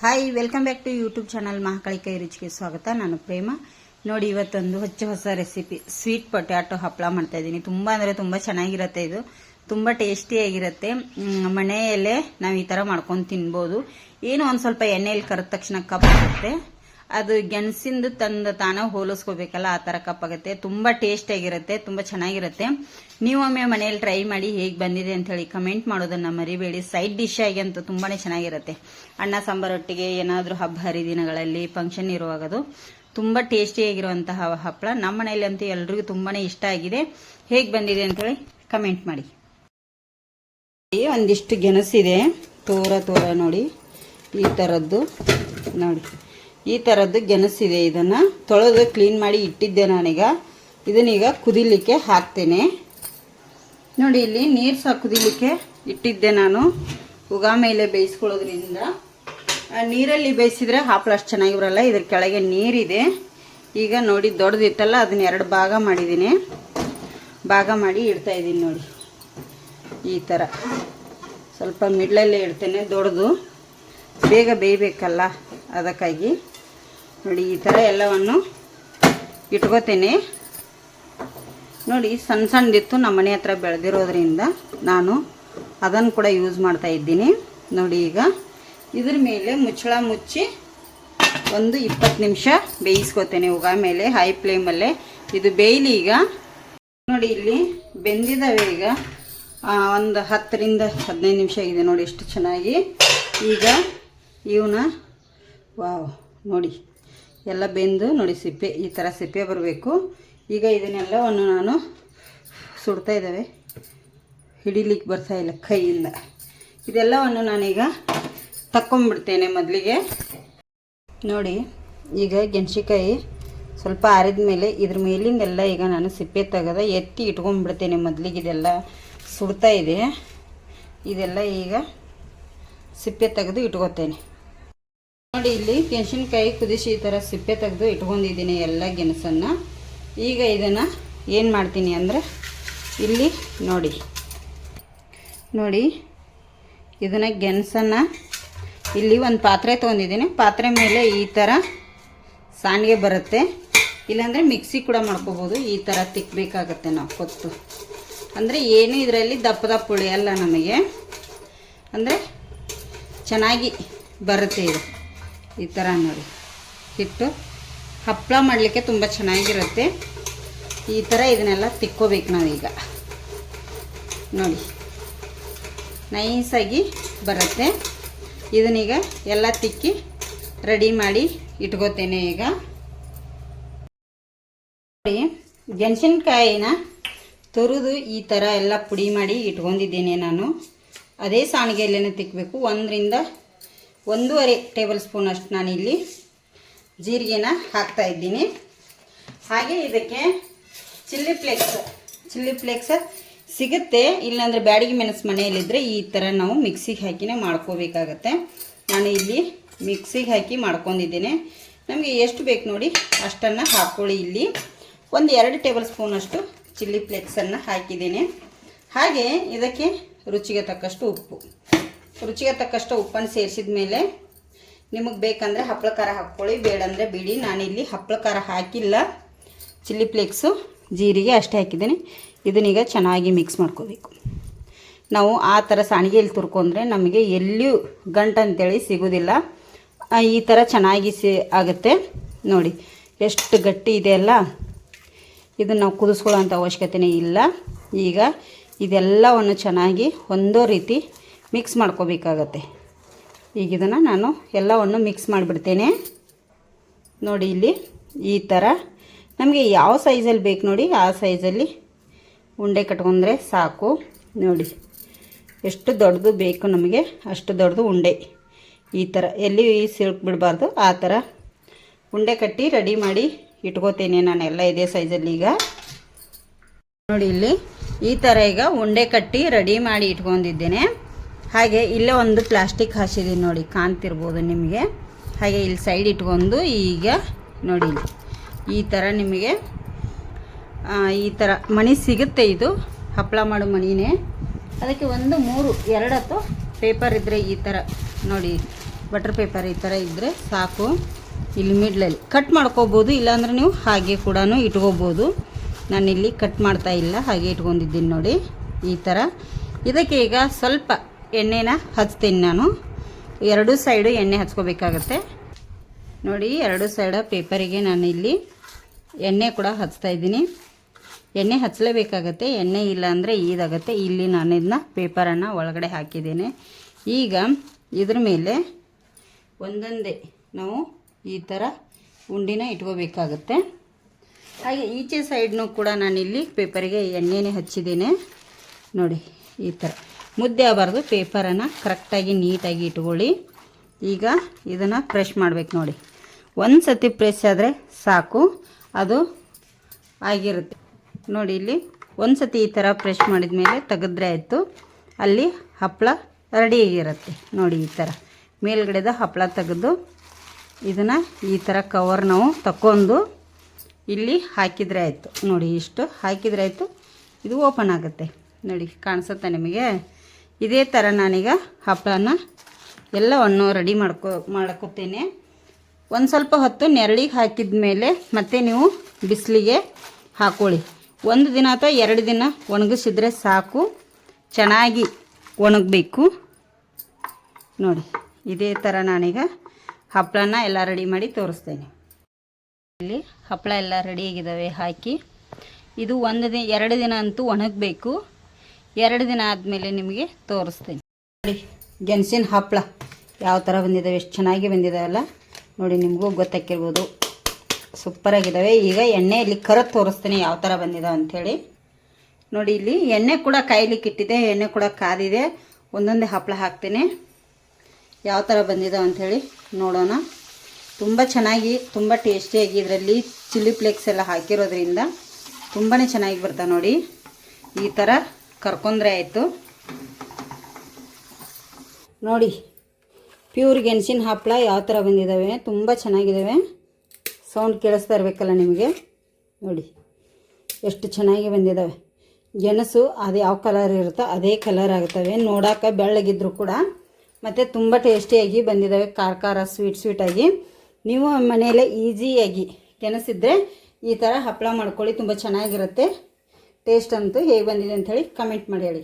Hi, welcome back to YouTube channel Mahakali ಕೈ ರುಚಿಗೆ ಸ್ವಾಗತ. ನಾನು ಪ್ರೇಮ. ನೋಡಿ, ಇವತ್ತೊಂದು ಹೊಸ ರೆಸಿಪಿ ಸ್ವೀಟ್ ಪೊಟ್ಯಾಟೊ ಹಪ್ಪಳ ಮಾಡ್ತಾ ಇದ್ದೀನಿ. ತುಂಬಾ ಅಂದ್ರೆ ತುಂಬಾ ಚೆನ್ನಾಗಿರುತ್ತೆ. ಇದು ತುಂಬಾ ಟೇಸ್ಟಿಯಾಗಿರುತ್ತೆ. ಮನೆಯಲ್ಲೇ ನಾವು ಈ ತರ ಮಾಡ್ಕೊಂಡು ತಿನ್ಬೋದು. ಏನು ಒಂದ್ ಸ್ವಲ್ಪ ಎಣ್ಣೆಯಲ್ಲಿ ಕರೆದ ತಕ್ಷಣ ಕಪ್ಪಾಗುತ್ತೆ. ಅದು ಗೆಣಸಿಂದು ತಂದು ತಾನ ಹೋಲಿಸ್ಕೋಬೇಕಲ್ಲ, ಆ ತರ ಕಪ್ಪಾಗುತ್ತೆ. ತುಂಬಾ ಟೇಸ್ಟ್ ಆಗಿರುತ್ತೆ, ತುಂಬಾ ಚೆನ್ನಾಗಿರುತ್ತೆ. ನೀವೊಮ್ಮೆ ಮನೆಯಲ್ಲಿ ಟ್ರೈ ಮಾಡಿ ಹೇಗೆ ಬಂದಿದೆ ಅಂತ ಹೇಳಿ ಕಮೆಂಟ್ ಮಾಡೋದನ್ನ ಮರಿಬೇಡಿ. ಸೈಡ್ ಡಿಶ್ ಆಗಿ ಅಂತೂ ತುಂಬಾನೇ ಚೆನ್ನಾಗಿರುತ್ತೆ. ಅನ್ನ ಸಾಂಬಾರೊಟ್ಟಿಗೆ ಏನಾದ್ರೂ ಹಬ್ಬ ಹರಿದಿನಗಳಲ್ಲಿ ಫಂಕ್ಷನ್ ಇರುವಾಗದು ತುಂಬಾ ಟೇಸ್ಟಿಯಾಗಿರುವಂತಹ ಹಪ್ಪಳ. ನಮ್ಮ ಮನೆಯಲ್ಲಿ ಅಂತೂ ಎಲ್ರಿಗೂ ತುಂಬಾನೇ ಇಷ್ಟ ಆಗಿದೆ. ಹೇಗೆ ಬಂದಿದೆ ಅಂತ ಹೇಳಿ ಕಮೆಂಟ್ ಮಾಡಿ. ಒಂದಿಷ್ಟು ಗೆಣಸಿದೆ, ತೋರ ನೋಡಿ, ಈ ತರದ್ದು ನೋಡಿ, ಈ ತರದ್ದು ಗೆಣಸಿದೆ. ಇದನ್ನ ತೊಳೆದು ಕ್ಲೀನ್ ಮಾಡಿ ಇಟ್ಟಿದ್ದೆ ನಾನೀಗ. ಇದನ್ನೀಗ ಕುದಿಲಿಕ್ಕೆ ಹಾಕ್ತೇನೆ. ನೋಡಿ, ಇಲ್ಲಿ ನೀರು ಸಹ ಕುದಿಲಿಕ್ಕೆ ಇಟ್ಟಿದ್ದೆ ನಾನು. ಉಗಾ ಮೇಲೆ ಬೇಯಿಸ್ಕೊಳ್ಳೋದ್ರಿಂದ ನೀರಲ್ಲಿ ಬೇಯಿಸಿದ್ರೆ ಹಪ್ಪಳ ಅಷ್ಟು ಚೆನ್ನಾಗಿ ಬರಲ್ಲ. ಇದ್ರ ಕೆಳಗೆ ನೀರಿದೆ. ಈಗ ನೋಡಿ, ದೊಡ್ಡದಿತ್ತಲ್ಲ, ಅದನ್ನ 2 ಭಾಗ ಮಾಡಿದ್ದೀನಿ. ಭಾಗ ಮಾಡಿ ಇಡ್ತಾ ಇದ್ದೀನಿ. ನೋಡಿ, ಈ ಥರ ಸ್ವಲ್ಪ ಮಿಡ್ಲಲ್ಲೇ ಇಡ್ತೇನೆ. ದೊಡ್ಡದು ಬೇಗ ಬೇಯಬೇಕಲ್ಲ, ಅದಕ್ಕಾಗಿ ನೋಡಿ ಈ ಥರ ಎಲ್ಲವನ್ನು ಇಟ್ಕೋತೇನೆ. ನೋಡಿ, ಸಣ್ಣ ಸಣ್ಣದಿತ್ತು, ನಮ್ಮ ಮನೆ ಹತ್ರ ಬೆಳೆದಿರೋದ್ರಿಂದ ನಾನು ಅದನ್ನು ಕೂಡ ಯೂಸ್ ಮಾಡ್ತಾ ಇದ್ದೀನಿ. ನೋಡಿ, ಈಗ ಇದ್ರ ಮೇಲೆ ಮುಚ್ಚಳ ಮುಚ್ಚಿ ಒಂದು 20 ನಿಮಿಷ ಬೇಯಿಸ್ಕೋತೇನೆ. ಉಗಾ ಮೇಲೆ ಹೈ ಫ್ಲೇಮಲ್ಲೇ ಇದು ಬೇಯಲಿ. ಈಗ ನೋಡಿ, ಇಲ್ಲಿ ಬೆಂದಿದ್ದಾವೆ. ಈಗ ಒಂದು 10 ರಿಂದ 15 ನಿಮಿಷ ಆಗಿದೆ. ನೋಡಿ ಎಷ್ಟು ಚೆನ್ನಾಗಿ. ಈಗ ಇವನ್ನ ವಾವ್, ನೋಡಿ ಎಲ್ಲ ಬೆಂದು ನೋಡಿ, ಸಿಪ್ಪೆ ಈ ಥರ ಸಿಪ್ಪೆ ಬರಬೇಕು. ಈಗ ಇದನ್ನೆಲ್ಲವನ್ನು ನಾನು ಸುಡ್ತಾ ಇದ್ದಾವೆ, ಹಿಡಿಲಿಕ್ಕೆ ಬರ್ತಾ ಇಲ್ಲ ಕೈಯಿಂದ. ಇದೆಲ್ಲವನ್ನು ನಾನೀಗ ತಕ್ಕೊಂಬಿಡ್ತೇನೆ ಮೊದಲಿಗೆ. ನೋಡಿ, ಈಗ ಗೆಣಸಿಕಾಯಿ ಸ್ವಲ್ಪ ಆರಿದ ಮೇಲೆ ಇದ್ರ ಮೇಲಿಂದೆಲ್ಲ ಈಗ ನಾನು ಸಿಪ್ಪೆ ತೆಗೆದ ಎತ್ತಿ ಇಟ್ಕೊಂಡ್ಬಿಡ್ತೇನೆ. ಮೊದಲಿಗೆ ಇದೆಲ್ಲ ಸುಡ್ತಾ ಇದೆ, ಇದೆಲ್ಲ ಈಗ ಸಿಪ್ಪೆ ತೆಗೆದು ಇಟ್ಕೋತೇನೆ. ನೋಡಿ, ಇಲ್ಲಿ ಗೆಣಸಿನಕಾಯಿ ಕುದಿಸಿ ಈ ಥರ ಸಿಪ್ಪೆ ತೆಗೆದು ಇಟ್ಕೊಂಡಿದ್ದೀನಿ ಎಲ್ಲ ಗೆಣಸನ್ನು. ಈಗ ಇದನ್ನು ಏನು ಮಾಡ್ತೀನಿ ಅಂದರೆ, ಇಲ್ಲಿ ನೋಡಿ ಇದನ್ನು ಗೆಣಸನ್ನು ಇಲ್ಲಿ ಒಂದು ಪಾತ್ರೆ ತೊಗೊಂಡಿದ್ದೀನಿ. ಪಾತ್ರೆ ಮೇಲೆ ಈ ಥರ ಸಾಣಿಗೆ ಬರುತ್ತೆ, ಇಲ್ಲಾಂದರೆ ಮಿಕ್ಸಿ ಕೂಡ ಮಾಡ್ಕೋಬೋದು. ಈ ಥರ ತಿಕ್ಕಬೇಕಾಗತ್ತೆ ನಾವು ಕೊತ್ತು. ಅಂದರೆ ಏನು ಇದರಲ್ಲಿ ದಪ್ಪ ಉಳಿಯಲ್ಲ ನಮಗೆ, ಅಂದರೆ ಚೆನ್ನಾಗಿ ಬರುತ್ತೆ ಇದು. ಈ ಥರ ನೋಡಿ, ಹಿಟ್ಟು ಹಪ್ಪಳ ಮಾಡಲಿಕ್ಕೆ ತುಂಬ ಚೆನ್ನಾಗಿರುತ್ತೆ. ಈ ಥರ ಇದನ್ನೆಲ್ಲ ತಿಕ್ಕೋಬೇಕು ನಾವೀಗ. ನೋಡಿ, ನೈಸಾಗಿ ಬರುತ್ತೆ. ಇದನ್ನೀಗ ಎಲ್ಲ ತಿಕ್ಕಿ ರೆಡಿ ಮಾಡಿ ಇಟ್ಕೋತೇನೆ. ಈಗ ನೋಡಿ, ಗೆಣಸಿನಕಾಯಿನ ತುರಿದು ಈ ಥರ ಎಲ್ಲ ಪುಡಿ ಮಾಡಿ ಇಟ್ಕೊಂಡಿದ್ದೇನೆ ನಾನು. ಅದೇ ಸಾಣಿಗೆಯಲ್ಲೇನೆ ತಿಕ್ಕಬೇಕು. 1 ರಿಂದ 1.5 ಟೇಬಲ್ ಸ್ಪೂನ್ ಅಷ್ಟು ನಾನಿಲ್ಲಿ ಜೀರಿಗೆನ ಹಾಕ್ತಾ ಇದ್ದೀನಿ. ಹಾಗೆ ಇದಕ್ಕೆ ಚಿಲ್ಲಿ ಫ್ಲೇಕ್ಸ್ ಸಿಗುತ್ತೆ, ಇಲ್ಲಾಂದರೆ ಬ್ಯಾಡಿಗೆ ಮೆಣಸು ಮನೆಯಲ್ಲಿದ್ದರೆ ಈ ಥರ ನಾವು ಮಿಕ್ಸಿಗೆ ಹಾಕಿನೇ ಮಾಡ್ಕೋಬೇಕಾಗತ್ತೆ. ನಾನು ಇಲ್ಲಿ ಮಿಕ್ಸಿಗೆ ಹಾಕಿ ಮಾಡ್ಕೊಂಡಿದ್ದೇನೆ. ನಮಗೆ ಎಷ್ಟು ಬೇಕು ನೋಡಿ ಅಷ್ಟನ್ನು ಹಾಕ್ಕೊಳ್ಳಿ. ಇಲ್ಲಿ ಒಂದು 2 ಟೇಬಲ್ ಸ್ಪೂನ್ ಅಷ್ಟು ಚಿಲ್ಲಿ ಫ್ಲೇಕ್ಸನ್ನು ಹಾಕಿದ್ದೇನೆ. ಹಾಗೆ ಇದಕ್ಕೆ ರುಚಿಗೆ ತಕ್ಕಷ್ಟು ಉಪ್ಪನ್ನು ಸೇರಿಸಿದ ಮೇಲೆ ನಿಮಗೆ ಬೇಕಂದರೆ ಹಪ್ಪಳ ಖಾರ ಹಾಕ್ಕೊಳ್ಳಿ, ಬೇಡಂದರೆ ಬಿಡಿ. ನಾನಿಲ್ಲಿ ಹಪ್ಪಳ ಖಾರ ಹಾಕಿಲ್ಲ, ಚಿಲ್ಲಿ ಫ್ಲೇಕ್ಸು ಜೀರಿಗೆ ಅಷ್ಟೇ ಹಾಕಿದ್ದೀನಿ. ಇದನ್ನೀಗ ಚೆನ್ನಾಗಿ ಮಿಕ್ಸ್ ಮಾಡ್ಕೋಬೇಕು. ನಾವು ಆ ಥರ ಸಾಣಿಗೆಯಲ್ಲಿ ತುರ್ಕೊಂಡ್ರೆ ನಮಗೆ ಎಲ್ಲಿಯೂ ಗಂಟು ಅಂತೇಳಿ ಸಿಗೋದಿಲ್ಲ. ಈ ಥರ ಚೆನ್ನಾಗಿ ಆಗುತ್ತೆ. ನೋಡಿ ಎಷ್ಟು ಗಟ್ಟಿ ಇದೆ ಅಲ್ಲ. ಇದನ್ನು ನಾವು ಕುದಿಸ್ಕೊಳ್ಳೋಂಥ ಅವಶ್ಯಕತೆಯೇ ಇಲ್ಲ. ಈಗ ಇದೆಲ್ಲವನ್ನು ಚೆನ್ನಾಗಿ ಒಂದೋ ರೀತಿ ಮಿಕ್ಸ್ ಮಾಡ್ಕೋಬೇಕಾಗತ್ತೆ. ಈಗ ಇದನ್ನು ನಾನು ಎಲ್ಲವನ್ನು ಮಿಕ್ಸ್ ಮಾಡಿಬಿಡ್ತೇನೆ. ನೋಡಿ, ಇಲ್ಲಿ ಈ ಥರ ನಮಗೆ ಯಾವ ಸೈಜಲ್ಲಿ ಬೇಕು ನೋಡಿ ಆ ಸೈಜಲ್ಲಿ ಉಂಡೆ ಕಟ್ಕೊಂಡ್ರೆ ಸಾಕು. ನೋಡಿ, ಎಷ್ಟು ದೊಡ್ಡದು ಬೇಕು ನಮಗೆ ಅಷ್ಟು ದೊಡ್ಡದು ಉಂಡೆ. ಈ ಥರ ಎಲ್ಲಿ ಸಿಲ್ಕ್ ಬಿಡಬಾರ್ದು, ಆ ಥರ ಉಂಡೆ ಕಟ್ಟಿ ರೆಡಿ ಮಾಡಿ ಇಟ್ಕೋತೇನೆ ನಾನೆಲ್ಲ ಇದೇ ಸೈಜಲ್ಲಿ. ಈಗ ನೋಡಿ, ಇಲ್ಲಿ ಈ ಥರ ಈಗ ಉಂಡೆ ಕಟ್ಟಿ ರೆಡಿ ಮಾಡಿ ಇಟ್ಕೊಂಡಿದ್ದೇನೆ. ಹಾಗೆ ಇಲ್ಲೇ ಒಂದು ಪ್ಲಾಸ್ಟಿಕ್ ಹಾಸಿದ್ದೀನಿ ನೋಡಿ, ಕಾಣ್ತಿರ್ಬೋದು ನಿಮಗೆ. ಹಾಗೆ ಇಲ್ಲಿ ಸೈಡ್ ಇಟ್ಕೊಂಡು ಈಗ ನೋಡಿ, ಈ ಥರ ನಿಮಗೆ ಈ ಥರ ಮಣಿ ಸಿಗುತ್ತೆ. ಇದು ಹಪ್ಪಳ ಮಾಡೋ ಮಣಿನೇ. ಅದಕ್ಕೆ 2 ಅಥವಾ ಪೇಪರ್ ಇದ್ದರೆ ಈ ಥರ ನೋಡಿ ಬಟರ್ ಪೇಪರ್ ಈ ಥರ ಇದ್ದರೆ ಸಾಕು. ಇಲ್ಲಿ ಮಿಡ್ಲಲ್ಲಿ ಕಟ್ ಮಾಡ್ಕೋಬೋದು, ಇಲ್ಲಾಂದ್ರೆ ನೀವು ಹಾಗೆ ಕೂಡ ಇಟ್ಕೋಬೋದು. ನಾನಿಲ್ಲಿ ಕಟ್ ಮಾಡ್ತಾ ಇಲ್ಲ, ಹಾಗೆ ಇಟ್ಕೊಂಡಿದ್ದೀನಿ ನೋಡಿ ಈ ಥರ. ಇದಕ್ಕೆ ಈಗ ಸ್ವಲ್ಪ ಎಣ್ಣೆನ ಹಚ್ತೀನಿ ನಾನು. ಎರಡೂ ಸೈಡು ಎಣ್ಣೆ ಹಚ್ಕೋಬೇಕಾಗತ್ತೆ ನೋಡಿ. ಎರಡು ಸೈಡ ಪೇಪರಿಗೆ ನಾನು ಇಲ್ಲಿ ಎಣ್ಣೆ ಕೂಡ ಹಚ್ತಾ ಇದ್ದೀನಿ. ಎಣ್ಣೆ ಹಚ್ಚಲೇಬೇಕಾಗತ್ತೆ, ಎಣ್ಣೆ ಇಲ್ಲ ಅಂದರೆ ಇದಾಗುತ್ತೆ. ಇಲ್ಲಿ ನಾನು ಇದನ್ನ ಪೇಪರನ್ನು ಒಳಗಡೆ ಹಾಕಿದ್ದೇನೆ. ಈಗ ಇದ್ರ ಮೇಲೆ ಒಂದೊಂದೇ ನಾವು ಈ ಥರ ಉಂಡಿನ ಇಟ್ಕೋಬೇಕಾಗತ್ತೆ. ಹಾಗೆ ಈಚೆ ಸೈಡ್ನೂ ಕೂಡ ನಾನಿಲ್ಲಿ ಪೇಪರಿಗೆ ಎಣ್ಣೆನೇ ಹಚ್ಚಿದ್ದೇನೆ ನೋಡಿ. ಈ ಥರ ಮುದ್ದೆ ಆಗಬಾರ್ದು, ಪೇಪರನ್ನು ಕರೆಕ್ಟಾಗಿ ನೀಟಾಗಿ ಇಟ್ಕೊಳ್ಳಿ. ಈಗ ಇದನ್ನು ಪ್ರೆಸ್ ಮಾಡಬೇಕು ನೋಡಿ. ಒಂದು ಸತಿ ಪ್ರೆಸ್ ಆದರೆ ಸಾಕು, ಅದು ಆಗಿರುತ್ತೆ ನೋಡಿ. ಇಲ್ಲಿ ಒಂದು ಸತಿ ಈ ಥರ ಪ್ರೆಸ್ ಮಾಡಿದ ಮೇಲೆ ತೆಗೆದ್ರೆ ಆಯಿತು, ಅಲ್ಲಿ ಹಪ್ಪಳ ರೆಡಿಯಾಗಿರುತ್ತೆ ನೋಡಿ. ಈ ಥರ ಮೇಲ್ಗಡೆದ ಹಪ್ಪಳ ತೆಗೆದು ಇದನ್ನು ಈ ಥರ ಕವರ್ ನಾವು ತಗೊಂಡು ಇಲ್ಲಿ ಹಾಕಿದರೆ ಆಯಿತು ನೋಡಿ. ಇಷ್ಟು ಹಾಕಿದರೆ ಆಯಿತು, ಇದು ಓಪನ್ ಆಗುತ್ತೆ ನೋಡಿ. ಕಾಣಿಸುತ್ತೆ ನಿಮಗೆ? ಇದೇ ಥರ ನಾನೀಗ ಹಪ್ಪಳನ ಎಲ್ಲವನ್ನು ರೆಡಿ ಮಾಡ್ಕೋತೇನೆ. ಒಂದು ಸ್ವಲ್ಪ ಹೊತ್ತು ನೆರಳಿಗೆ ಹಾಕಿದ ಮೇಲೆ ಮತ್ತೆ ನೀವು ಬಿಸಿಲಿಗೆ ಹಾಕ್ಕೊಳ್ಳಿ. ಒಂದು ದಿನ ಅಥವಾ 2 ದಿನ ಒಣಗಿಸಿದ್ರೆ ಸಾಕು, ಚೆನ್ನಾಗಿ ಒಣಗಬೇಕು ನೋಡಿ. ಇದೇ ಥರ ನಾನೀಗ ಹಪ್ಪಳನ ಎಲ್ಲ ರೆಡಿ ಮಾಡಿ ತೋರಿಸ್ತೇನೆ. ಇಲ್ಲಿ ಹಪ್ಪಳ ಎಲ್ಲ ರೆಡಿಯಾಗಿದ್ದಾವೆ ಹಾಕಿ. ಇದು 2 ದಿನ ಅಂತೂ ಒಣಗಬೇಕು. 2 ದಿನ ಆದಮೇಲೆ ನಿಮಗೆ ತೋರಿಸ್ತೇನೆ ನೋಡಿ. ಗೆಣಸಿನ ಹಪ್ಪಳ ಯಾವ ಥರ ಬಂದಿದ್ದಾವೆ, ಎಷ್ಟು ಚೆನ್ನಾಗಿ ಬಂದಿದ್ದಾವಲ್ಲ ನೋಡಿ. ನಿಮಗೂ ಗೊತ್ತಾಗಿರ್ಬೋದು, ಸೂಪರಾಗಿದ್ದಾವೆ. ಈಗ ಎಣ್ಣೆಯಲ್ಲಿ ಕರೆದು ತೋರಿಸ್ತೇನೆ ಯಾವ ಥರ ಬಂದಿದ್ದಾವೆ ಅಂಥೇಳಿ ನೋಡಿ. ಇಲ್ಲಿ ಎಣ್ಣೆ ಕೂಡ ಕಾಯ್ಲಿಕ್ಕೆ ಇಟ್ಟಿದೆ, ಎಣ್ಣೆ ಕೂಡ ಕಾದಿದೆ. ಒಂದೊಂದೇ ಹಪ್ಪಳ ಹಾಕ್ತೇನೆ, ಯಾವ ಥರ ಬಂದಿದ್ದಾವೆ ಅಂಥೇಳಿ ನೋಡೋಣ. ತುಂಬ ಚೆನ್ನಾಗಿ, ತುಂಬ ಟೇಸ್ಟಿಯಾಗಿ, ಇದರಲ್ಲಿ ಚಿಲ್ಲಿ ಫ್ಲೇಕ್ಸ್ ಎಲ್ಲ ಹಾಕಿರೋದ್ರಿಂದ ತುಂಬಾ ಚೆನ್ನಾಗಿ ಬರ್ತಾವೆ ನೋಡಿ. ಈ ಥರ ಕರ್ಕೊಂಡ್ರೆ ಆಯಿತು ನೋಡಿ. ಪ್ಯೂರ್ ಗೆಣಸಿನ ಹಪ್ಪಳ ಯಾವ ಥರ ಬಂದಿದ್ದಾವೆ, ತುಂಬ ಚೆನ್ನಾಗಿದ್ದಾವೆ. ಸೌಂಡ್ ಕೇಳಿಸ್ತಾ ಇರಬೇಕಲ್ಲ ನಿಮಗೆ ನೋಡಿ, ಎಷ್ಟು ಚೆನ್ನಾಗಿ ಬಂದಿದ್ದಾವೆ. ಗೆಣಸು ಅದು ಯಾವ ಕಲರ್ ಇರುತ್ತೋ ಅದೇ ಕಲರ್ ಆಗುತ್ತವೆ. ನೋಡೋಕೆ ಬೆಳ್ಳಗಿದ್ರು ಕೂಡ ಮತ್ತು ತುಂಬ ಟೇಸ್ಟಿಯಾಗಿ ಬಂದಿದ್ದಾವೆ. ಖಾರ ಸ್ವೀಟಾಗಿ. ನೀವು ಮನೆಯಲ್ಲೇ ಈಸಿಯಾಗಿ ಗೆಣಸಿದ್ರೆ ಈ ಥರ ಹಪ್ಪಳ ಮಾಡ್ಕೊಳ್ಳಿ, ತುಂಬ ಚೆನ್ನಾಗಿರುತ್ತೆ. ಟೇಸ್ಟ್ ಅಂತೂ ಹೇಗೆ ಬಂದಿದೆ ಅಂಥೇಳಿ ಕಮೆಂಟ್ ಮಾಡಿ ಹೇಳಿ.